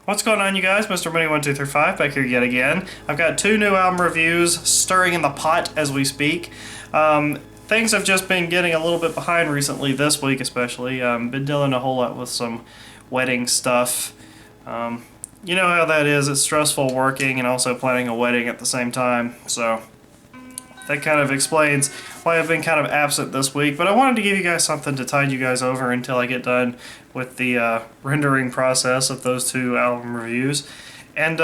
What's going on, you guys? Mr. Money1235 back here yet again. I've got two new album reviews stirring in the pot as we speak. Things have just been getting a little bit behind recently, this week especially. Been dealing a whole lot with some wedding stuff. You know how that is. It's stressful working and also planning a wedding at the same time. So that kind of explains why I've been kind of absent this week. But I wanted to give you guys something to tide you guys over until I get done with the rendering process of those two album reviews. And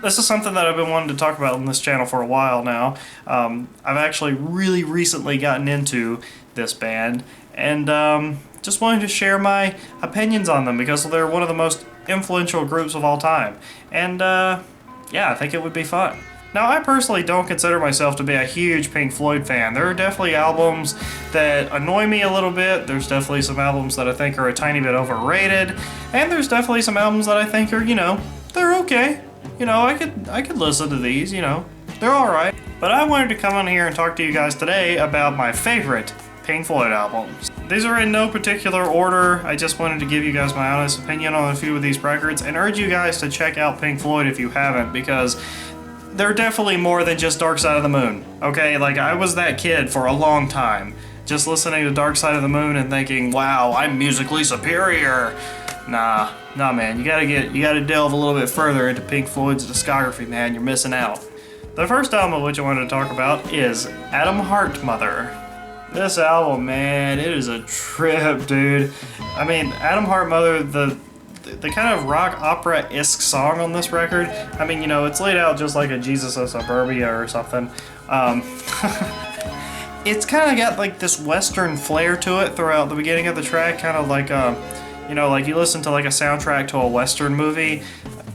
this is something that I've been wanting to talk about on this channel for a while now. I've actually really recently gotten into this band, and just wanted to share my opinions on them because they're one of the most influential groups of all time. And yeah, I think it would be fun. Now, I personally don't consider myself to be a huge Pink Floyd fan. There are definitely albums that annoy me a little bit. There's definitely some albums that I think are a tiny bit overrated. And there's definitely some albums that I think are, they're okay. I could listen to these, they're alright. But I wanted to come on here and talk to you guys today about my favorite Pink Floyd albums. These are in no particular order. I just wanted to give you guys my honest opinion on a few of these records and urge you guys to check out Pink Floyd if you haven't, because they're definitely more than just Dark Side of the Moon, okay? Like, I was that kid for a long time, just listening to Dark Side of the Moon and thinking, wow, I'm musically superior. Nah, man, you gotta delve a little bit further into Pink Floyd's discography, man. You're missing out. The first album of which I wanted to talk about is Atom Heart Mother. This album, man, it is a trip, dude. I mean, Atom Heart Mother, the kind of rock opera-esque song on this record, I mean, it's laid out just like a Jesus of Suburbia or something. It's kind of got like this western flair to it throughout the beginning of the track, kind of like, like you listen to like a soundtrack to a western movie.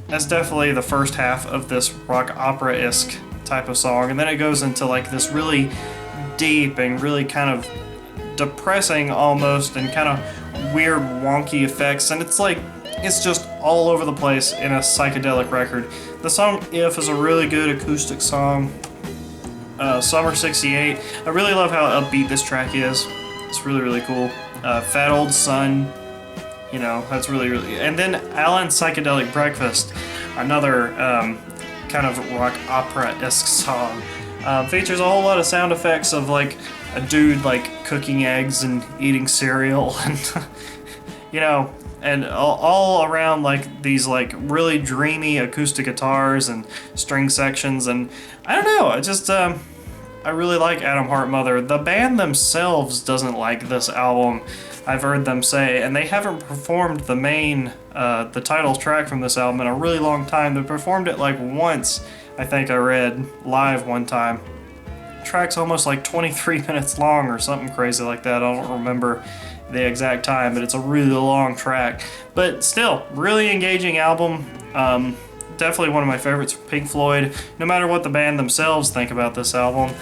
That's definitely the first half of this rock opera-esque type of song, and then it goes into like this really deep and really kind of depressing almost, and kind of weird wonky effects, and it's just all over the place in a psychedelic record. The song If is a really good acoustic song. Summer 68. I really love how upbeat this track is. It's really, really cool. Fat Old Sun. That's really, really... And then Alan's Psychedelic Breakfast. Another kind of rock opera-esque song. Features a whole lot of sound effects of like a dude like cooking eggs and eating cereal and and all around like these like really dreamy acoustic guitars and string sections, and I don't know, I really like Atom Heart Mother. The band themselves doesn't like this album, I've heard them say, and they haven't performed the title track from this album in a really long time. They performed it like once, I think I read, live one time. The track's almost like 23 minutes long or something crazy like that. I don't remember the exact time, but it's a really long track. But still, really engaging album. Definitely one of my favorites from Pink Floyd. No matter what the band themselves think about this album,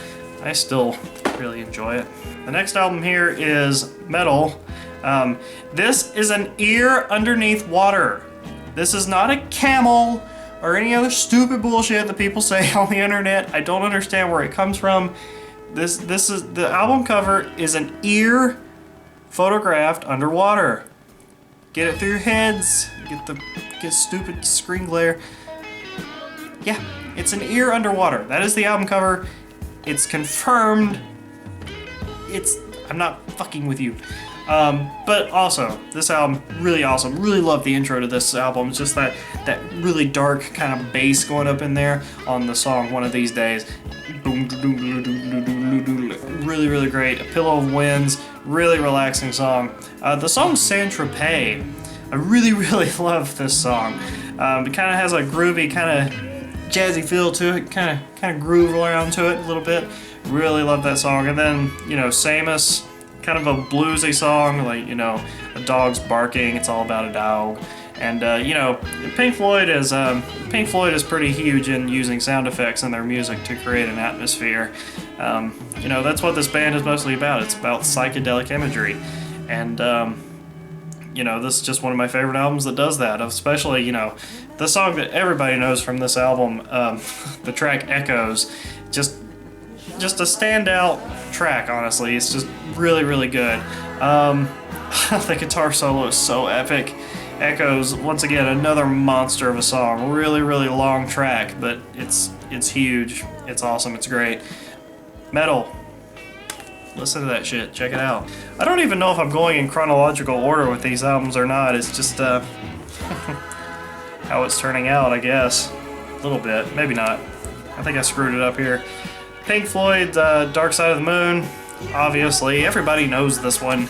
I still really enjoy it. The next album here is Metal. This is an ear underneath water. This is not a camel or any other stupid bullshit that people say on the internet. I don't understand where it comes from. This is the album cover is an ear photographed underwater. Get it through your heads. Get stupid screen glare. Yeah, it's an ear underwater. That is the album cover. It's confirmed. I'm not fucking with you. But also, this album, really awesome. Really love the intro to this album. It's just that really dark kind of bass going up in there on the song One of These Days. Really, really great. A Pillow of Winds, really relaxing song. The song Saint-Tropez. I really, really love this song. It kind of has a groovy, kind of jazzy feel to it, kind of groove around to it a little bit. Really love that song. And then, Samus, kind of a bluesy song, like, a dog's barking, it's all about a dog. And, Pink Floyd is pretty huge in using sound effects in their music to create an atmosphere. That's what this band is mostly about. It's about psychedelic imagery. And, this is just one of my favorite albums that does that, especially, the song that everybody knows from this album, the track Echoes, just a standout track, honestly. It's just really, really good. The guitar solo is so epic. Echoes, once again, another monster of a song. Really, really long track, but it's huge. It's awesome. It's great. Metal. Listen to that shit. Check it out. I don't even know if I'm going in chronological order with these albums or not. It's just how it's turning out, I guess. A little bit. Maybe not. I think I screwed it up here. Pink Floyd, Dark Side of the Moon. Obviously, everybody knows this one,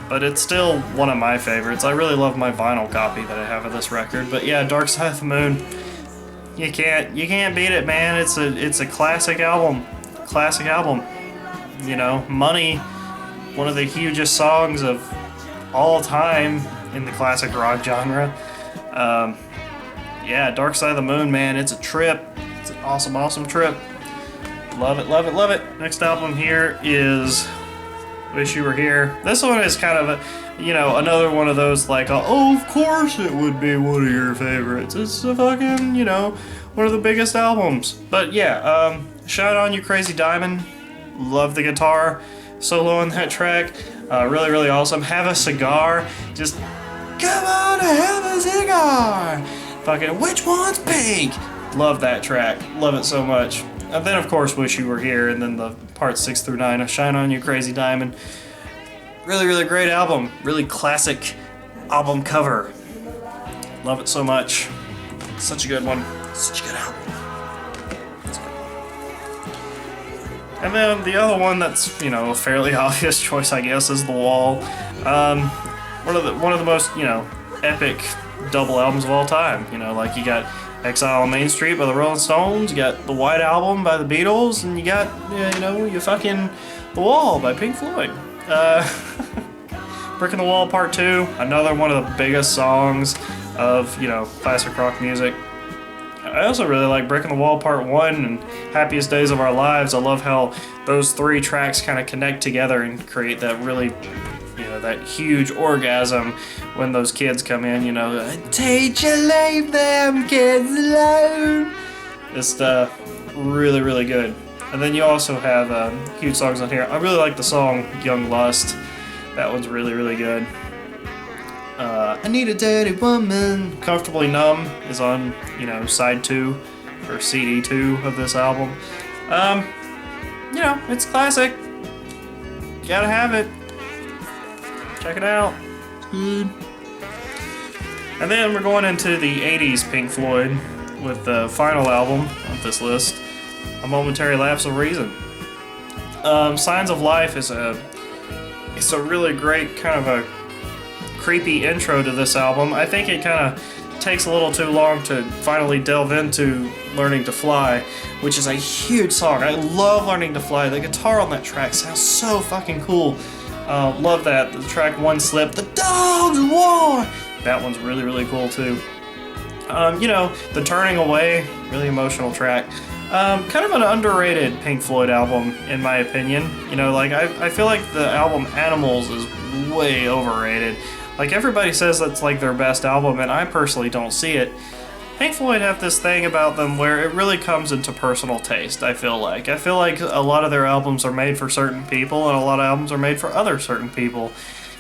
but it's still one of my favorites. I really love my vinyl copy that I have of this record. But yeah, Dark Side of the Moon. You can't beat it, man. It's a classic album. Classic album. You know, Money, one of the hugest songs of all time in the classic rock genre. Yeah, Dark Side of the Moon, man, it's a trip. It's an awesome, awesome trip. Love it, love it, love it. Next album here is Wish You Were Here. This one is kind of a, you know, another one of those like, oh, of course it would be one of your favorites. It's a fucking, you know, one of the biggest albums. But yeah, Shine On You Crazy Diamond. Love the guitar solo on that track. Really, really awesome. Have a Cigar. Just, come on, have a cigar. Fucking, which one's pink? Love that track. Love it so much. And then, of course, Wish You Were Here, and then the parts 6 through 9 of Shine On You Crazy Diamond. Really, really great album. Really classic album cover. Love it so much. Such a good one. Such a good album. And then the other one that's, you know, a fairly obvious choice, I guess, is The Wall. One of the most, you know, epic double albums of all time. You know, like you got Exile on Main Street by the Rolling Stones, you got the White Album by the Beatles, and you got, you know, you fucking The Wall by Pink Floyd. Brick in the Wall Part 2, another one of the biggest songs of, you know, classic rock music. I also really like Brick in the Wall Part 1 and Happiest Days of Our Lives. I love how those three tracks kind of connect together and create that really, you know, that huge orgasm when those kids come in, you know, teacher, leave them kids alone. Just really, really good. And then you also have huge songs on here. I really like the song Young Lust. That one's really, really good. I Need a Dirty Woman. Comfortably Numb is on, you know, side 2 or CD 2 of this album. You know, it's classic. Gotta have it. Check it out. It's good. And then we're going into the 80s Pink Floyd with the final album of this list, A Momentary Lapse of Reason. Signs of Life is it's a really great kind of a creepy intro to this album. I think it kind of takes a little too long to finally delve into Learning to Fly, which is a huge song. I love Learning to Fly. The guitar on that track sounds so fucking cool. Love that. The track One Slip, The Dogs War. That one's really, really cool too. You know, The Turning Away, really emotional track. Kind of an underrated Pink Floyd album, in my opinion. You know, like, I feel like the album Animals is way overrated. Like, everybody says that's, like, their best album, and I personally don't see it. Pink Floyd have this thing about them where it really comes into personal taste, I feel like. I feel like a lot of their albums are made for certain people, and a lot of albums are made for other certain people.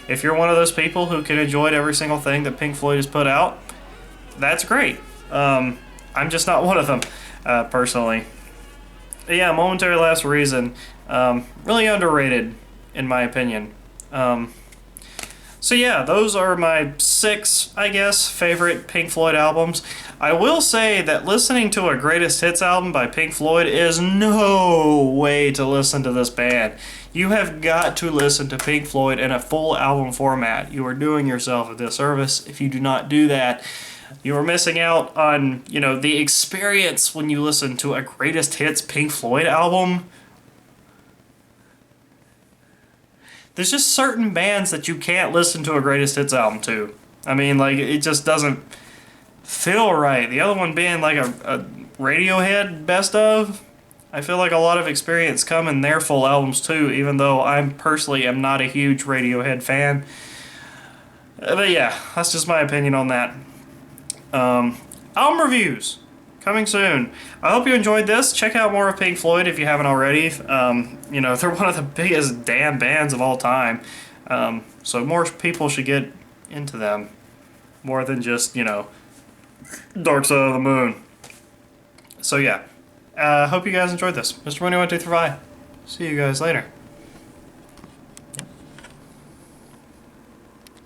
If you're one of those people who can enjoy every single thing that Pink Floyd has put out, that's great. I'm just not one of them. Personally. Yeah, Momentary Lapse of Reason. Really underrated, in my opinion. So yeah, those are my 6, I guess, favorite Pink Floyd albums. I will say that listening to a greatest hits album by Pink Floyd is no way to listen to this band. You have got to listen to Pink Floyd in a full album format. You are doing yourself a disservice if you do not do that. You are missing out on, you know, the experience when you listen to a greatest hits Pink Floyd album. There's just certain bands that you can't listen to a greatest hits album to. I mean, like, it just doesn't feel right. The other one being like a Radiohead best of. I feel like a lot of experience come in their full albums too, even though I personally am not a huge Radiohead fan. But yeah, that's just my opinion on that. Album reviews coming soon. I hope you enjoyed this. Check out more of Pink Floyd if you haven't already. You know, they're one of the biggest damn bands of all time. So more people should get into them. more than just, you know, Dark Side of the Moon. So yeah, hope you guys enjoyed this. Mr. Money 1 2 3 5. See you guys later.